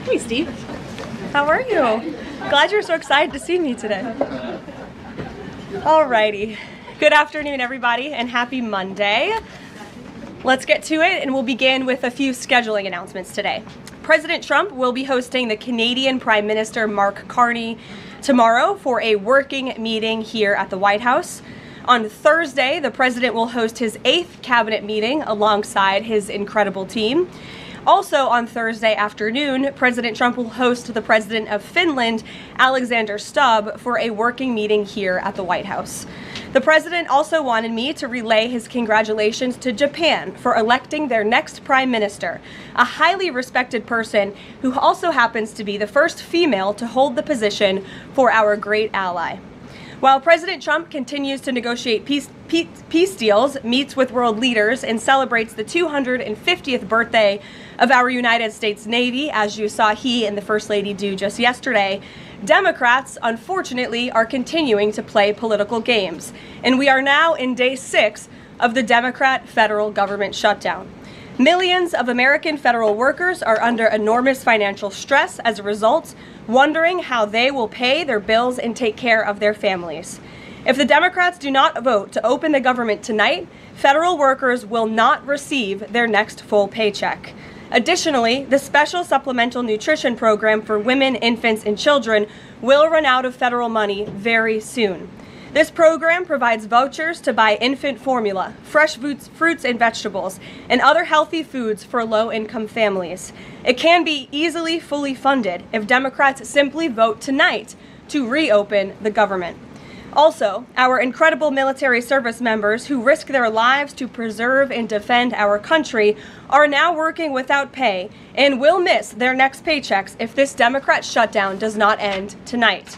Hey, Steve. How are you? Glad you're so excited to see me today. Alrighty. Good afternoon, everybody, and happy Monday. Let's get to it, and we'll begin with a few scheduling announcements today. President Trump will be hosting the Canadian Prime Minister Mark Carney tomorrow for a working meeting here at the White House. On Thursday, the president will host his 8th cabinet meeting alongside his incredible team. Also on Thursday afternoon, President Trump will host the President of Finland, Alexander Stubb, for a working meeting here at the White House. The president also wanted me to relay his congratulations to Japan for electing their next prime minister, a highly respected person who also happens to be the first female to hold the position for our great ally. While President Trump continues to negotiate peace deals, meets with world leaders, and celebrates the 250th birthday of our United States Navy, as you saw he and the First Lady do just yesterday, Democrats, unfortunately, are continuing to play political games. And we are now in day 6 of the Democrat federal government shutdown. Millions of American federal workers are under enormous financial stress as a result, wondering how they will pay their bills and take care of their families. If the Democrats do not vote to open the government tonight, federal workers will not receive their next full paycheck. Additionally, the special supplemental nutrition program for women, infants, and children will run out of federal money very soon. This program provides vouchers to buy infant formula, fresh fruits and vegetables, and other healthy foods for low-income families. It can be easily fully funded if Democrats simply vote tonight to reopen the government. Also, our incredible military service members who risk their lives to preserve and defend our country are now working without pay and will miss their next paychecks if this Democrat shutdown does not end tonight.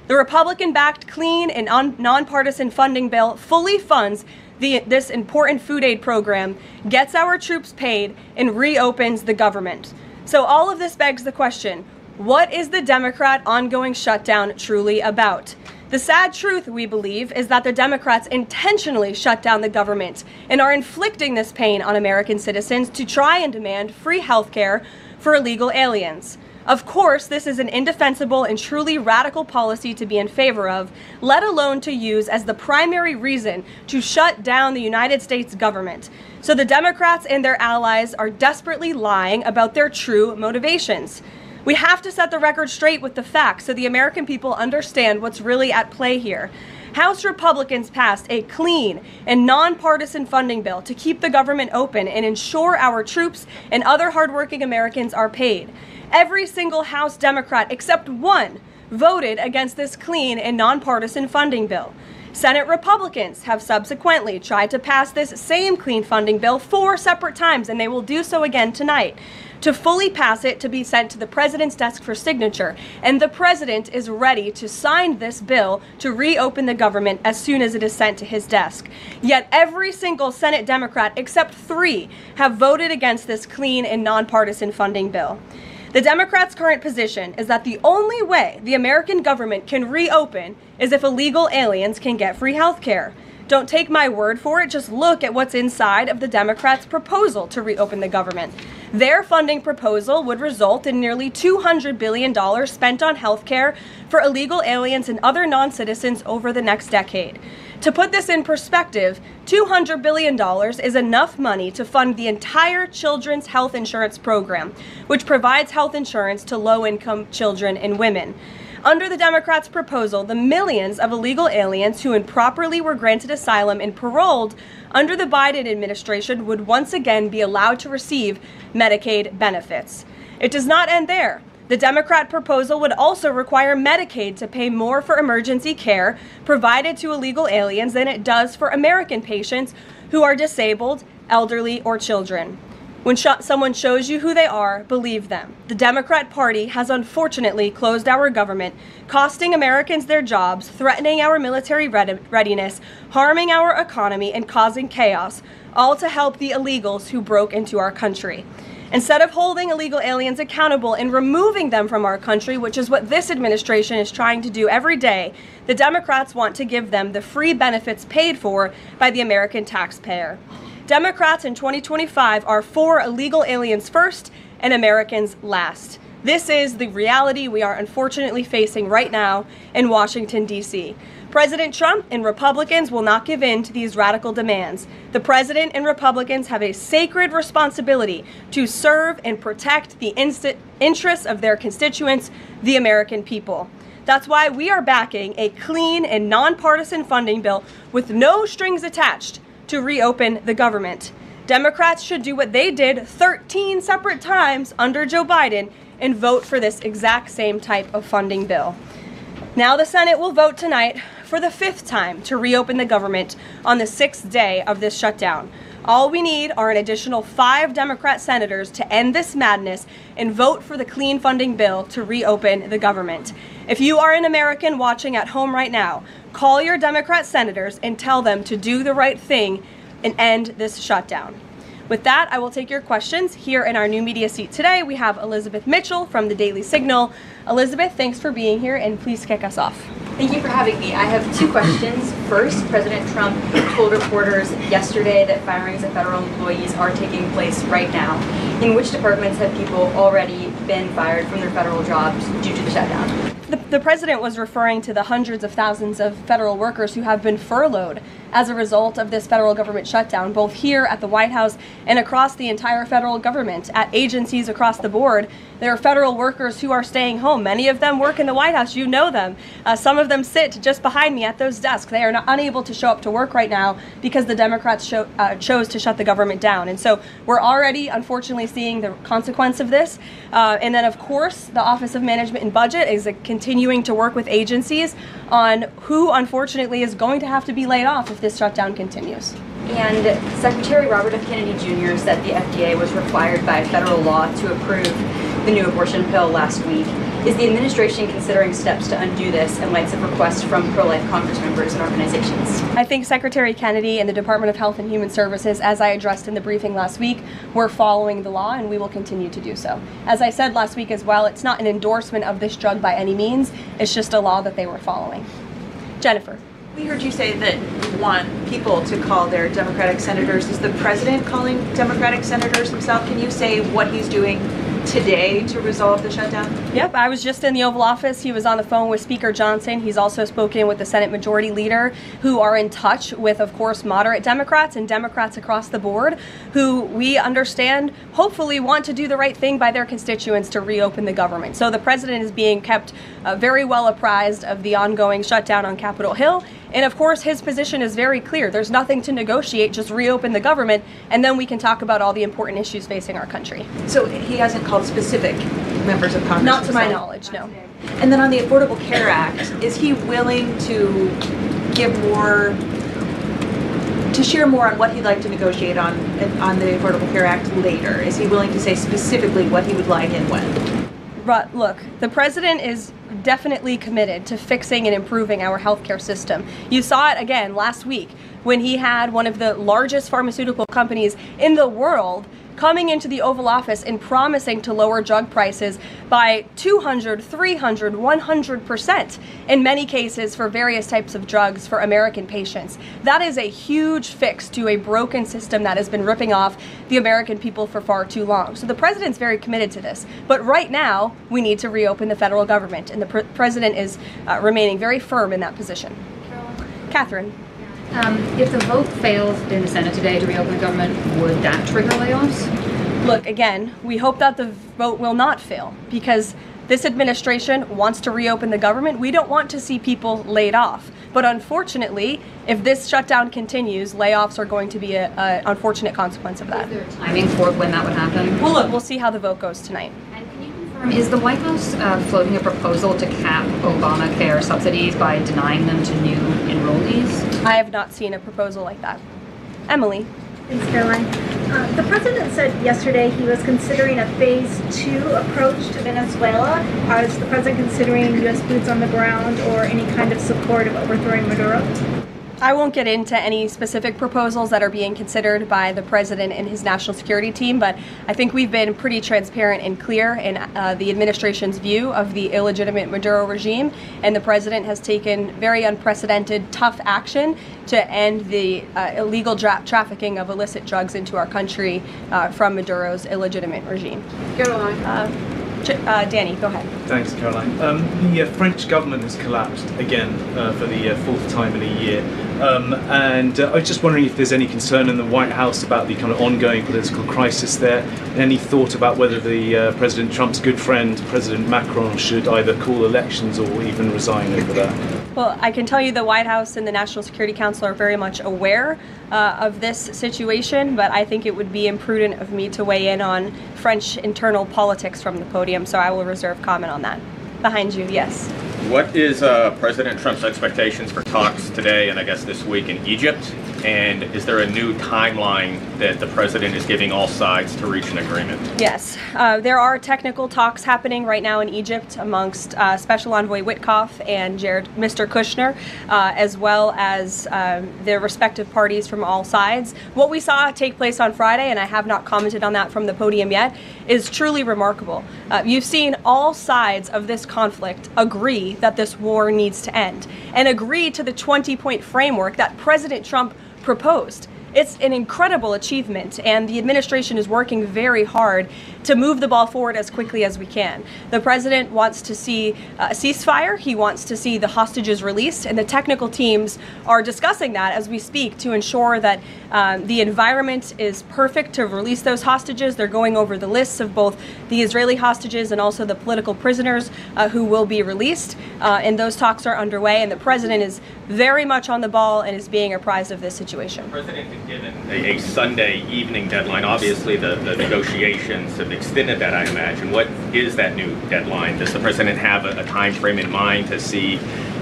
The Republican-backed clean and nonpartisan funding bill fully funds this important food aid program, gets our troops paid, and reopens the government. So all of this begs the question, what is the Democrat ongoing shutdown truly about? The sad truth, we believe, is that the Democrats intentionally shut down the government and are inflicting this pain on American citizens to try and demand free health care for illegal aliens. Of course, this is an indefensible and truly radical policy to be in favor of, let alone to use as the primary reason to shut down the United States government. So the Democrats and their allies are desperately lying about their true motivations. We have to set the record straight with the facts so the American people understand what's really at play here. House Republicans passed a clean and nonpartisan funding bill to keep the government open and ensure our troops and other hardworking Americans are paid. Every single House Democrat except one voted against this clean and nonpartisan funding bill. Senate Republicans have subsequently tried to pass this same clean funding bill 4 separate times, and they will do so again tonight, to fully pass it to be sent to the president's desk for signature. And the president is ready to sign this bill to reopen the government as soon as it is sent to his desk. Yet every single Senate Democrat except 3 have voted against this clean and nonpartisan funding bill. The Democrats' current position is that the only way the American government can reopen is if illegal aliens can get free health care. Don't take my word for it, just look at what's inside of the Democrats' proposal to reopen the government. Their funding proposal would result in nearly $200 billion spent on health care for illegal aliens and other non-citizens over the next decade. To put this in perspective, $200 billion is enough money to fund the entire children's health insurance program, which provides health insurance to low-income children and women. Under the Democrats' proposal, the millions of illegal aliens who improperly were granted asylum and paroled under the Biden administration would once again be allowed to receive Medicaid benefits. It does not end there. The Democrat proposal would also require Medicaid to pay more for emergency care provided to illegal aliens than it does for American patients who are disabled, elderly, or children. When someone shows you who they are, believe them. The Democrat Party has unfortunately closed our government, costing Americans their jobs, threatening our military readiness, harming our economy, and causing chaos, all to help the illegals who broke into our country. Instead of holding illegal aliens accountable and removing them from our country, which is what this administration is trying to do every day, the Democrats want to give them the free benefits paid for by the American taxpayer. Democrats in 2025 are for illegal aliens first and Americans last. This is the reality we are unfortunately facing right now in Washington, D.C. President Trump and Republicans will not give in to these radical demands. The President and Republicans have a sacred responsibility to serve and protect the interests of their constituents, the American people. That's why we are backing a clean and nonpartisan funding bill with no strings attached to reopen the government. Democrats should do what they did 13 separate times under Joe Biden and vote for this exact same type of funding bill. Now the Senate will vote tonight for the 5th time to reopen the government on the 6th day of this shutdown. All we need are an additional 5 Democrat senators to end this madness and vote for the clean funding bill to reopen the government. If you are an American watching at home right now, call your Democrat senators and tell them to do the right thing and end this shutdown. With that, I will take your questions. Here in our new media seat today, we have Elizabeth Mitchell from the Daily Signal. Elizabeth, thanks for being here, and please kick us off. Thank you for having me. I have 2 questions. First, President Trump told reporters yesterday that firings of federal employees are taking place right now. In which departments have people already been fired from their federal jobs due to the shutdown? The president was referring to the hundreds of thousands of federal workers who have been furloughed as a result of this federal government shutdown, both here at the White House and across the entire federal government, at agencies across the board. There are federal workers who are staying home. Many of them work in the White House. You know them. Some of them sit just behind me at those desks. They are unable to show up to work right now because the Democrats chose to shut the government down. And so we're already, unfortunately, seeing the consequence of this. And then, of course, the Office of Management and Budget is continuing to work with agencies on who, unfortunately, is going to have to be laid off if this shutdown continues. And Secretary Robert F. Kennedy Jr. said the FDA was required by federal law to approve the new abortion pill last week. Is the administration considering steps to undo this in light of requests from pro-life Congress members and organizations? I think Secretary Kennedy and the Department of Health and Human Services, as I addressed in the briefing last week, were following the law, and we will continue to do so. As I said last week as well, it's not an endorsement of this drug by any means. It's just a law that they were following. Jennifer. We heard you say that you want people to call their Democratic senators. Is the president calling Democratic senators himself? Can you say what he's doing today to resolve the shutdown? Yep, I was just in the Oval Office. He was on the phone with Speaker Johnson. He's also spoken with the Senate Majority Leader, who are in touch with, of course, moderate Democrats and Democrats across the board, who we understand hopefully want to do the right thing by their constituents to reopen the government. So the president is being kept very well apprised of the ongoing shutdown on Capitol Hill. And of course, his position is very clear. There's nothing to negotiate, just reopen the government, and then we can talk about all the important issues facing our country. So he hasn't called specific members of Congress? Not to my knowledge, no. And then on the Affordable Care Act, is he willing to give more, to share more on what he'd like to negotiate on the Affordable Care Act later? Is he willing to say specifically what he would like and when? But look, the president is definitely committed to fixing and improving our healthcare system. You saw it again last week when he had one of the largest pharmaceutical companies in the world coming into the Oval Office and promising to lower drug prices by 200, 300, 100% in many cases for various types of drugs for American patients. That is a huge fix to a broken system that has been ripping off the American people for far too long. So the president's very committed to this. But right now, we need to reopen the federal government, and the president is remaining very firm in that position. Catherine. If the vote fails in the Senate today to reopen the government, would that trigger layoffs? Look, again, we hope that the vote will not fail because this administration wants to reopen the government. We don't want to see people laid off. But unfortunately, if this shutdown continues, layoffs are going to be an unfortunate consequence of that. Is there a timing for when that would happen? Well, look, we'll see how the vote goes tonight. And can you confirm, is the White House floating a proposal to cap Obamacare subsidies by denying them to new enrollees? I have not seen a proposal like that. Emily. Thanks, Caroline. The president said yesterday he was considering a phase 2 approach to Venezuela. Is the president considering U.S. boots on the ground or any kind of support of overthrowing Maduro? I won't get into any specific proposals that are being considered by the president and his national security team, but I think we've been pretty transparent and clear in the administration's view of the illegitimate Maduro regime, and the president has taken very unprecedented, tough action to end the illegal trafficking of illicit drugs into our country from Maduro's illegitimate regime. Caroline. Danny, go ahead. Thanks, Caroline. The French government has collapsed again for the fourth time in a year. And I was just wondering if there's any concern in the White House about the kind of ongoing political crisis there. Any thought about whether the President Trump's good friend, President Macron, should either call elections or even resign over that? Well, I can tell you the White House and the National Security Council are very much aware of this situation, but I think it would be imprudent of me to weigh in on French internal politics from the podium, so I will reserve comment on that. Behind you, yes. What is President Trump's expectations for talks today and I guess this week in Egypt? And is there a new timeline that the president is giving all sides to reach an agreement? Yes, there are technical talks happening right now in Egypt amongst Special Envoy Witkoff and Mr. Kushner, as well as their respective parties from all sides. What we saw take place on Friday, and I have not commented on that from the podium yet, is truly remarkable. You've seen all sides of this conflict agree that this war needs to end and agree to the 20-point framework that President Trump proposed. It's an incredible achievement, and the administration is working very hard to move the ball forward as quickly as we can. The president wants to see a ceasefire. He wants to see the hostages released, and the technical teams are discussing that as we speak to ensure that the environment is perfect to release those hostages. They're going over the lists of both the Israeli hostages and also the political prisoners who will be released, and those talks are underway, and the president is very much on the ball and is being apprised of this situation. The president has given a Sunday evening deadline. Obviously, the negotiations have extended that, I imagine. What is that new deadline? Does the president have a time frame in mind to see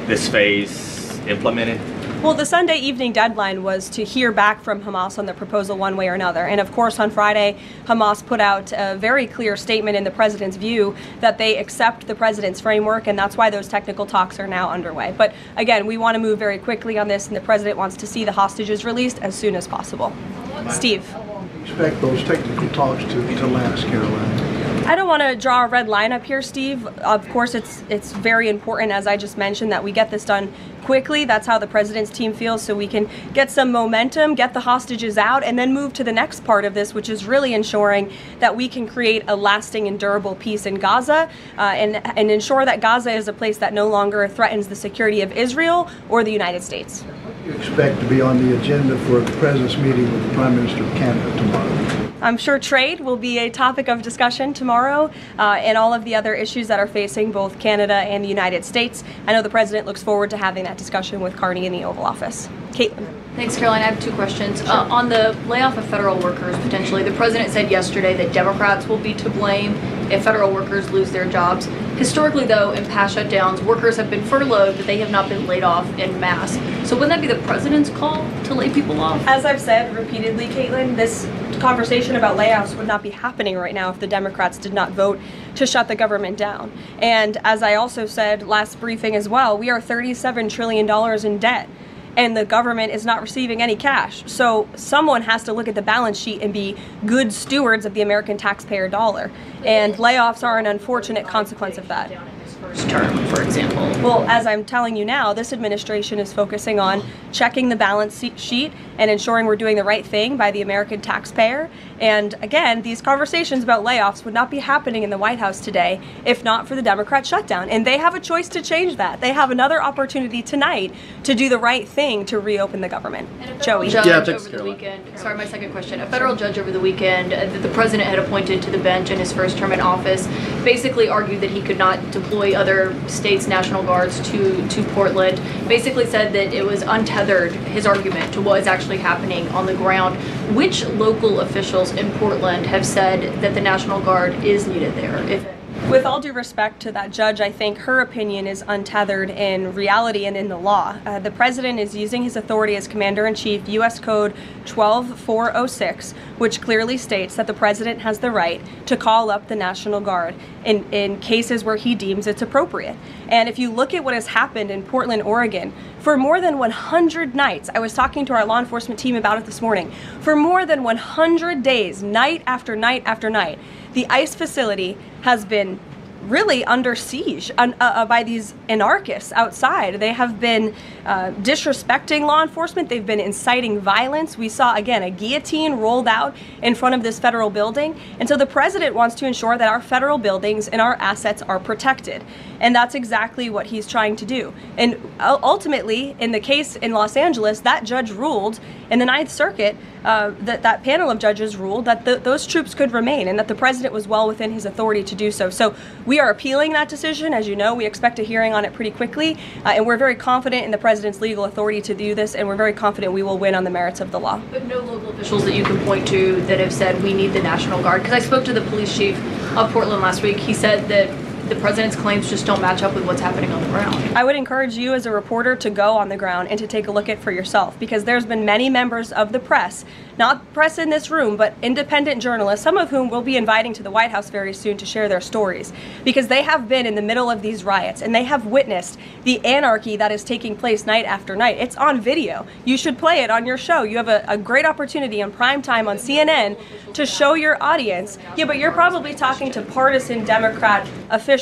this phase implemented? Well, the Sunday evening deadline was to hear back from Hamas on the proposal one way or another. And of course, on Friday, Hamas put out a very clear statement in the president's view that they accept the president's framework, and that's why those technical talks are now underway. But again, we want to move very quickly on this, and the president wants to see the hostages released as soon as possible. Steve. How long do you expect those technical talks to last, Caroline? I don't want to draw a red line up here, Steve. Of course, it's very important, as I just mentioned, that we get this done quickly. That's how the president's team feels, so we can get some momentum, get the hostages out, and then move to the next part of this, which is really ensuring that we can create a lasting and durable peace in Gaza and ensure that Gaza is a place that no longer threatens the security of Israel or the United States. What do you expect to be on the agenda for the president's meeting with the Prime Minister of Canada tomorrow? I'm sure trade will be a topic of discussion tomorrow, and all of the other issues that are facing both Canada and the United States. I know the president looks forward to having that discussion with Carney in the Oval Office. Caitlin. Thanks, Caroline. I have two questions. On the layoff of federal workers, potentially, the president said yesterday that Democrats will be to blame if federal workers lose their jobs. Historically, though, in past shutdowns, workers have been furloughed, but they have not been laid off en masse. So wouldn't that be the president's call to lay people off? As I've said repeatedly, Caitlin, this conversation about layoffs would not be happening right now if the Democrats did not vote to shut the government down. And as I also said last briefing as well, we are $37 trillion in debt, and the government is not receiving any cash. So someone has to look at the balance sheet and be good stewards of the American taxpayer dollar. And layoffs are an unfortunate consequence of that. First term, for example. Well, as I'm telling you now, this administration is focusing on checking the balance sheet and ensuring we're doing the right thing by the American taxpayer. And again, these conversations about layoffs would not be happening in the White House today if not for the Democrat shutdown. And they have a choice to change that. They have another opportunity tonight to do the right thing to reopen the government. Joey. Judge over the weekend. Sorry, my second question. A federal judge over the weekend that the president had appointed to the bench in his first term in office basically argued that he could not deploy other states' National Guards to Portland. Basically said that it was untethered, his argument, to what is actually happening on the ground. Which local officials in Portland have said that the National Guard is needed there? With all due respect to that judge, I think her opinion is untethered in reality and in the law. The president is using his authority as Commander-in-Chief, U.S. Code 12406, which clearly states that the president has the right to call up the National Guard in cases where he deems it's appropriate. And if you look at what has happened in Portland, Oregon, for more than 100 nights, I was talking to our law enforcement team about it this morning, for more than 100 days, night after night after night, the ICE facility has been really under siege by these anarchists outside. They have been disrespecting law enforcement. They've been inciting violence. We saw, again, a guillotine rolled out in front of this federal building. And so the president wants to ensure that our federal buildings and our assets are protected. And that's exactly what he's trying to do. And ultimately, in the case in Los Angeles, that judge ruled in the Ninth Circuit, that panel of judges ruled that those troops could remain and that the president was well within his authority to do so. So we are appealing that decision. As you know, we expect a hearing on it pretty quickly, and we're very confident in the president's legal authority to do this, and we're very confident we will win on the merits of the law. But no local officials that you can point to that have said we need the National Guard? Because I spoke to the police chief of Portland last week. He said that the president's claims just don't match up with what's happening on the ground. I would encourage you as a reporter to go on the ground and to take a look at it for yourself, because there's been many members of the press, not press in this room, but independent journalists, some of whom we'll be inviting to the White House very soon to share their stories, because they have been in the middle of these riots and they have witnessed the anarchy that is taking place night after night. It's on video. You should play it on your show. You have a great opportunity on prime time on CNN to show your audience. Yeah, but you're probably talking to partisan Democrat officials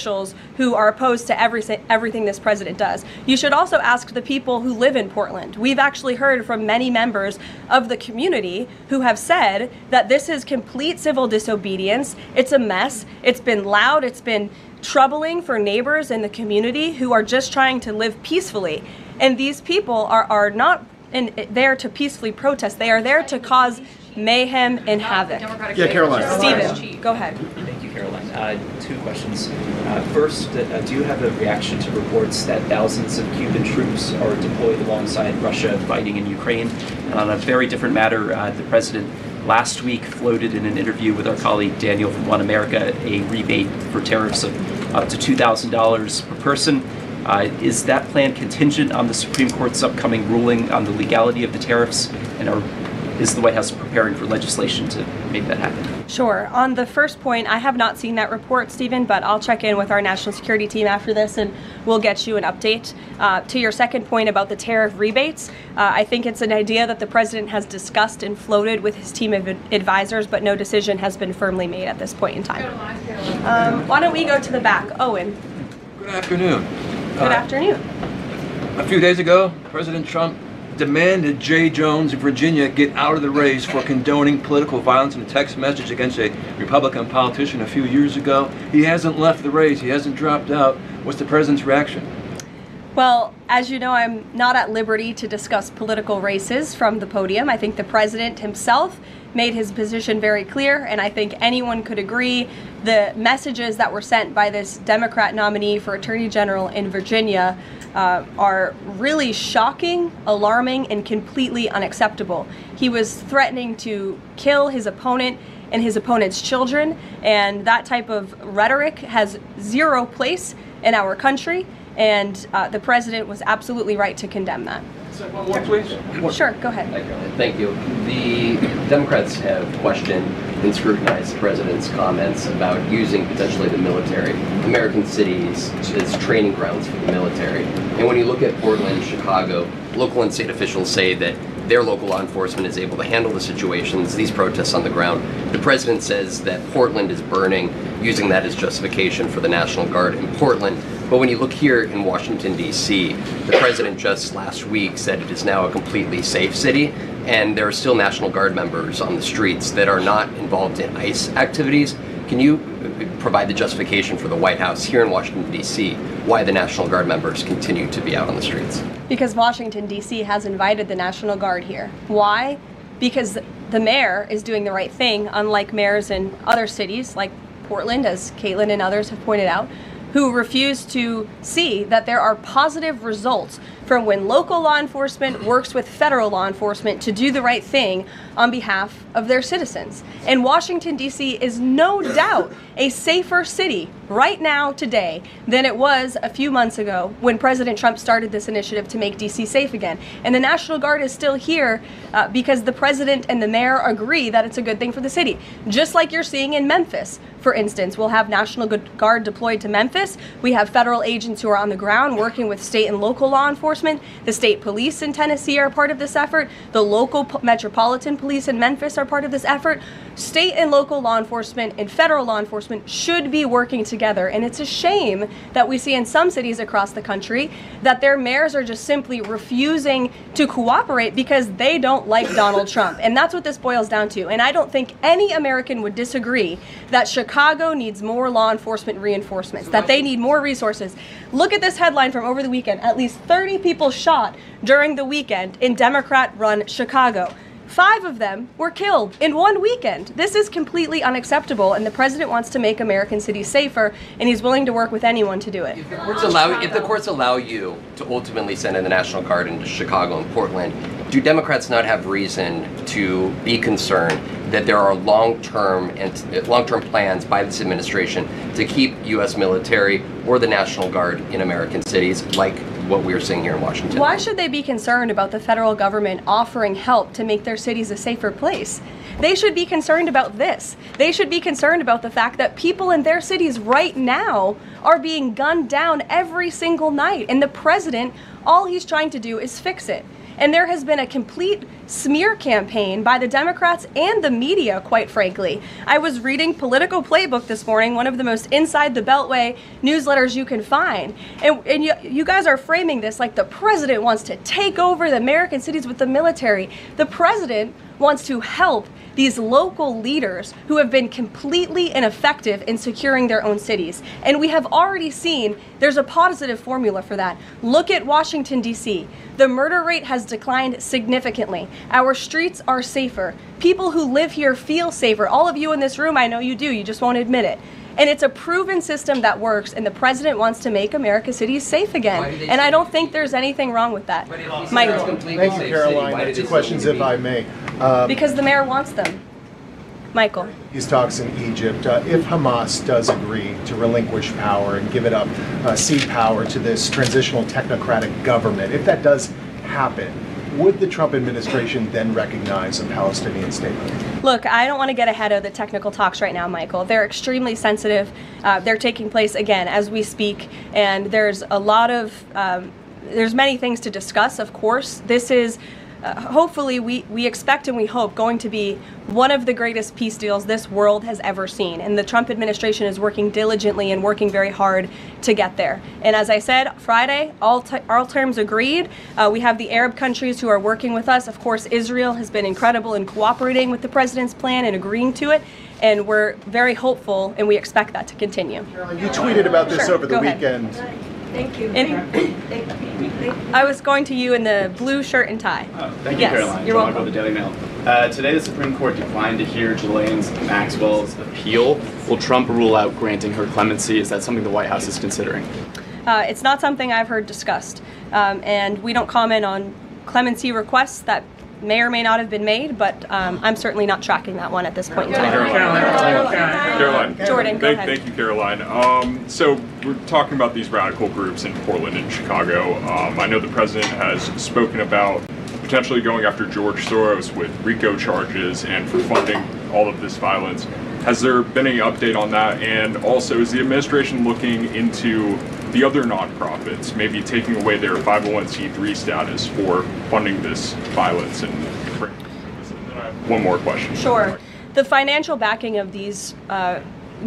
who are opposed to everything this president does. You should also ask the people who live in Portland. We've actually heard from many members of the community who have said that this is complete civil disobedience. It's a mess. It's been loud. It's been troubling for neighbors in the community who are just trying to live peacefully. And these people are not there to peacefully protest. They are there to cause mayhem and havoc. Yeah, Caroline. Stephen, go ahead. Thank you, Caroline. Two questions. First, do you have a reaction to reports that thousands of Cuban troops are deployed alongside Russia fighting in Ukraine? And on a very different matter, the president last week floated in an interview with our colleague Daniel from One America a rebate for tariffs of up to $2,000 per person. Is that plan contingent on the Supreme Court's upcoming ruling on the legality of the tariffs? And is the White House preparing for legislation to make that happen? Sure. On the first point, I have not seen that report, Stephen, but I'll check in with our national security team after this and we'll get you an update. To your second point about the tariff rebates, I think it's an idea that the president has discussed and floated with his team of advisors, but no decision has been firmly made at this point in time. Why don't we go to the back? Owen. Good afternoon. Good afternoon. A few days ago, President Trump demanded Jay Jones of Virginia get out of the race for condoning political violence in a text message against a Republican politician a few years ago. He hasn't left the race. He hasn't dropped out. What's the president's reaction? Well, as you know, I'm not at liberty to discuss political races from the podium. I think the president himself made his position very clear, and I think anyone could agree the messages that were sent by this Democrat nominee for Attorney General in Virginia are really shocking, alarming, and completely unacceptable. He was threatening to kill his opponent and his opponent's children, and that type of rhetoric has zero place in our country, and the president was absolutely right to condemn that. One more, please. Sure, go ahead. Thank you. The Democrats have questioned and scrutinized the president's comments about using potentially the military, American cities, as training grounds for the military. And when you look at Portland, Chicago, local and state officials say that their local law enforcement is able to handle the situations, these protests on the ground. The president says that Portland is burning, using that as justification for the National Guard in Portland. But when you look here in Washington, D.C., the president just last week said it is now a completely safe city, and there are still National Guard members on the streets that are not involved in ICE activities. Can you provide the justification for the White House here in Washington, D.C., why the National Guard members continue to be out on the streets? Because Washington, D.C. has invited the National Guard here. Why? Because the mayor is doing the right thing, unlike mayors in other cities like Portland, as Caitlin and others have pointed out, who refuse to see that there are positive results from when local law enforcement works with federal law enforcement to do the right thing on behalf of their citizens. And Washington, D.C. is no doubt a safer city right now today than it was a few months ago when President Trump started this initiative to make D.C. safe again. And the National Guard is still here because the president and the mayor agree that it's a good thing for the city. Just like you're seeing in Memphis, for instance. We'll have National Guard deployed to Memphis. We have federal agents who are on the ground working with state and local law enforcement. enforcement. The state police in Tennessee are part of this effort. The local metropolitan police in Memphis are part of this effort. State and local law enforcement and federal law enforcement should be working together. And it's a shame that we see in some cities across the country that their mayors are just simply refusing to cooperate because they don't like Donald Trump. And that's what this boils down to. And I don't think any American would disagree that Chicago needs more law enforcement reinforcements, that they need more resources. Look at this headline from over the weekend. At least 30 people shot during the weekend in Democrat-run Chicago. 5 of them were killed in one weekend. This is completely unacceptable, and the president wants to make American cities safer, and he's willing to work with anyone to do it. If the courts allow you to ultimately send in the National Guard into Chicago and Portland, do Democrats not have reason to be concerned that there are long-term plans by this administration to keep U.S. military or the National Guard in American cities, like what we're seeing here in Washington? Why should they be concerned about the federal government offering help to make their cities a safer place? They should be concerned about this. They should be concerned about the fact that people in their cities right now are being gunned down every single night, and the president, all he's trying to do is fix it. And there has been a complete smear campaign by the Democrats and the media, quite frankly. I was reading Political Playbook this morning, one of the most inside the Beltway newsletters you can find. And you guys are framing this like the president wants to take over the American cities with the military. The president wants to help these local leaders who have been completely ineffective in securing their own cities. And we have already seen there's a positive formula for that. Look at Washington, D.C. The murder rate has declined significantly. Our streets are safer. People who live here feel safer. All of you in this room, I know you do, you just won't admit it. And it's a proven system that works, and the president wants to make America's cities safe again. And I don't think there's anything wrong with that. Michael. Thank you, Caroline. 2 questions, if I may. Because the mayor wants them. Michael. These talks in Egypt, if Hamas does agree to relinquish power and give it up, cede power to this transitional technocratic government, if that does happen, would the Trump administration then recognize a Palestinian state? Look, I don't want to get ahead of the technical talks right now, Michael. They're extremely sensitive. They're taking place, again, as we speak, and there's a lot of, there's many things to discuss, of course. This is hopefully we expect and we hope going to be one of the greatest peace deals this world has ever seen. And the Trump administration is working diligently and working very hard to get there. And as I said, Friday, all terms agreed. We have the Arab countries who are working with us. Of course, Israel has been incredible in cooperating with the president's plan and agreeing to it. And we're very hopeful, and we expect that to continue. You tweeted about this over the weekend. Thank you. I was going to you in the blue shirt and tie. Thank you, yes, Caroline. You're welcome. The Daily Mail. Today, the Supreme Court declined to hear Ghislaine Maxwell's appeal. Will Trump rule out granting her clemency? Is that something the White House is considering? It's not something I've heard discussed. And we don't comment on clemency requests that may or may not have been made, but I'm certainly not tracking that one at this point in time. Caroline. Jordan, go ahead. Thank you, Caroline. So we're talking about these radical groups in Portland and Chicago. I know the president has spoken about potentially going after George Soros with RICO charges and for funding all of this violence. Has there been any update on that? And also, is the administration looking into the other nonprofits, maybe taking away their 501c3 status for funding this violence? And one more question. Sure. The financial backing of these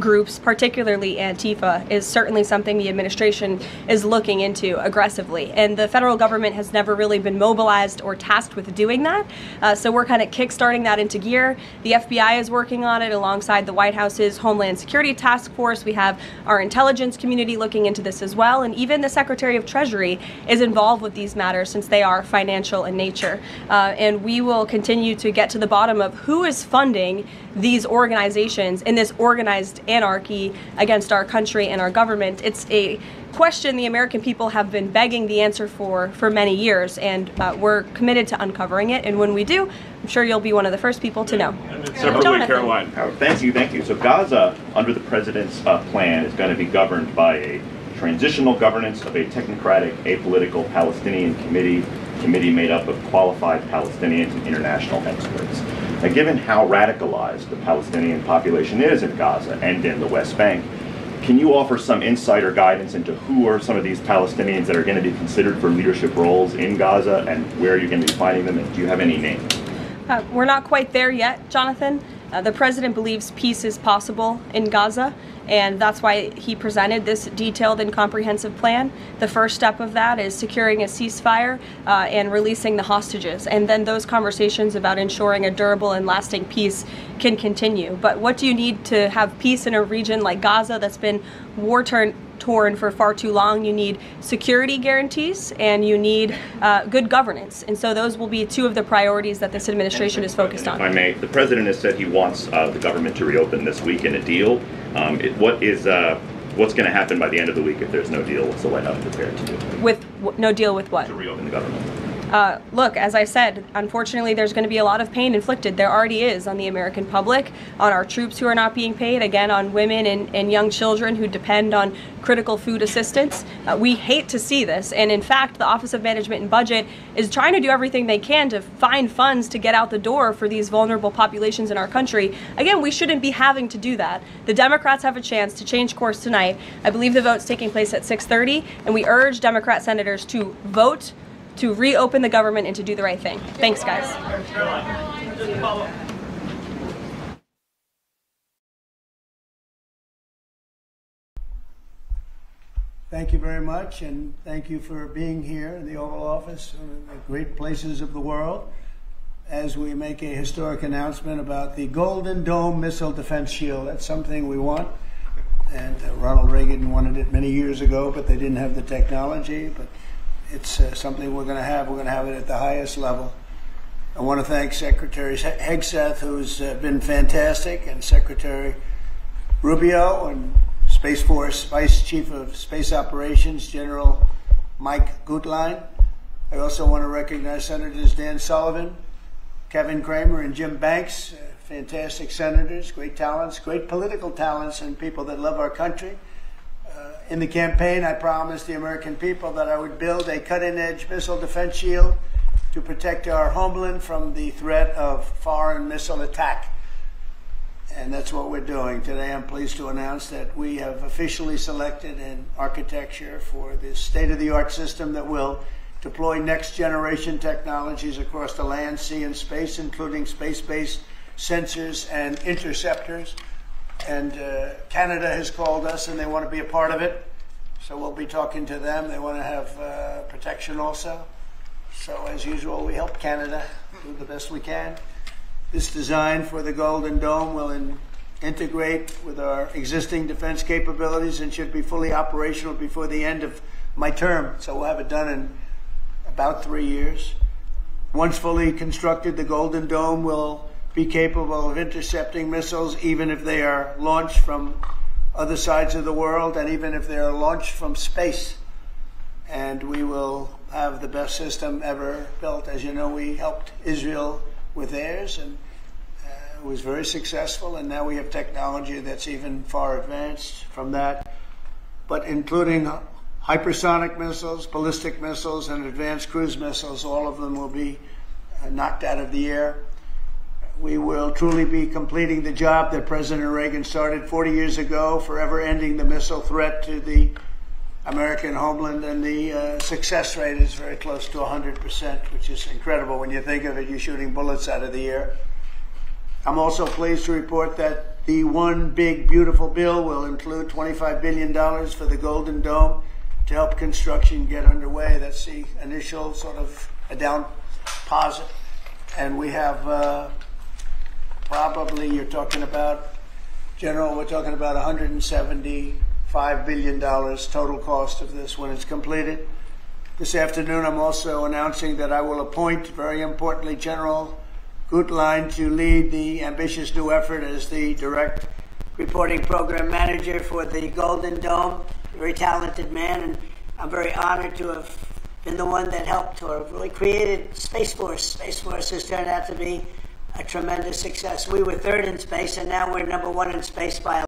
groups, particularly Antifa, is certainly something the administration is looking into aggressively. And the federal government has never really been mobilized or tasked with doing that. So we're kind of kickstarting that into gear. The FBI is working on it alongside the White House's Homeland Security Task Force. We have our intelligence community looking into this as well. And even the Secretary of Treasury is involved with these matters since they are financial in nature. And we will continue to get to the bottom of who is funding these organizations in this organized anarchy against our country and our government. It's a question the American people have been begging the answer for many years, and we're committed to uncovering it. And when we do, I'm sure you'll be one of the first people to know. Separately, Caroline. Thank you. So Gaza, under the president's plan, is going to be governed by a transitional governance of a technocratic, apolitical Palestinian committee made up of qualified Palestinians and international experts. Now, given how radicalized the Palestinian population is in Gaza and in the West Bank, Can you offer some insight or guidance into who are some of these Palestinians that are going to be considered for leadership roles in Gaza, and where are you going to be finding them, and do you have any names? We're not quite there yet, Jonathan. The president believes peace is possible in Gaza, and that's why he presented this detailed and comprehensive plan. The first step of that is securing a ceasefire and releasing the hostages, and then those conversations about ensuring a durable and lasting peace can continue. But what do you need to have peace in a region like Gaza that's been war-torn for far too long? You need security guarantees, and you need good governance. And so those will be two of the priorities that this administration is focused on. If I may, the president has said he wants the government to reopen this week in a deal. What's going to happen by the end of the week if there's no deal? What's the White House prepared to do? With no deal with what? To reopen the government. Look, as I said, unfortunately, there's going to be a lot of pain inflicted. There already is on the American public, on our troops who are not being paid, again, on women and young children who depend on critical food assistance. We hate to see this. And in fact, the Office of Management and Budget is trying to do everything they can to find funds to get out the door for these vulnerable populations in our country. Again, we shouldn't be having to do that. The Democrats have a chance to change course tonight. I believe the vote's taking place at 6:30, and we urge Democrat senators to vote to reopen the government and to do the right thing. Thanks, guys. Thank you very much, and thank you for being here in the Oval Office, one of the great places of the world, as we make a historic announcement about the Golden Dome Missile Defense Shield. That's something we want, and Ronald Reagan wanted it many years ago, but they didn't have the technology. But it's something we're going to have. We're going to have it at the highest level. I want to thank Secretary Hegseth, who's been fantastic, and Secretary Rubio, and Space Force Vice Chief of Space Operations, General Mike Gutlein. I also want to recognize Senators Dan Sullivan, Kevin Cramer, and Jim Banks, fantastic senators, great talents, great political talents, and people that love our country. In the campaign, I promised the American people that I would build a cutting-edge missile defense shield to protect our homeland from the threat of foreign missile attack. And that's what we're doing. Today, I'm pleased to announce that we have officially selected an architecture for this state-of-the-art system that will deploy next-generation technologies across the land, sea, and space, including space-based sensors and interceptors. And Canada has called us, and they want to be a part of it. So we'll be talking to them. They want to have protection also. So as usual, we help Canada do the best we can. This design for the Golden Dome will integrate with our existing defense capabilities and should be fully operational before the end of my term. So we'll have it done in about 3 years. Once fully constructed, the Golden Dome will be capable of intercepting missiles even if they are launched from other sides of the world and even if they are launched from space. And we will have the best system ever built. As you know, we helped Israel with theirs, and it was very successful, and now we have technology that's even far advanced from that, but including hypersonic missiles, ballistic missiles, and advanced cruise missiles. All of them will be knocked out of the air. We will truly be completing the job that President Reagan started 40 years ago, forever ending the missile threat to the American homeland, and the success rate is very close to 100%, which is incredible when you think of it. You're shooting bullets out of the air. I'm also pleased to report that the One Big Beautiful Bill will include $25 billion for the Golden Dome to help construction get underway. That's the initial sort of a down deposit. And we have probably, you're talking about, General, we're talking about $175 billion total cost of this when it's completed. This afternoon, I'm also announcing that I will appoint, very importantly, General Gutlein to lead the ambitious new effort as the direct reporting program manager for the Golden Dome. A very talented man, and I'm very honored to have been the one that helped or really created Space Force. Space Force has turned out to be a tremendous success. We were third in space, and now we're number one in space by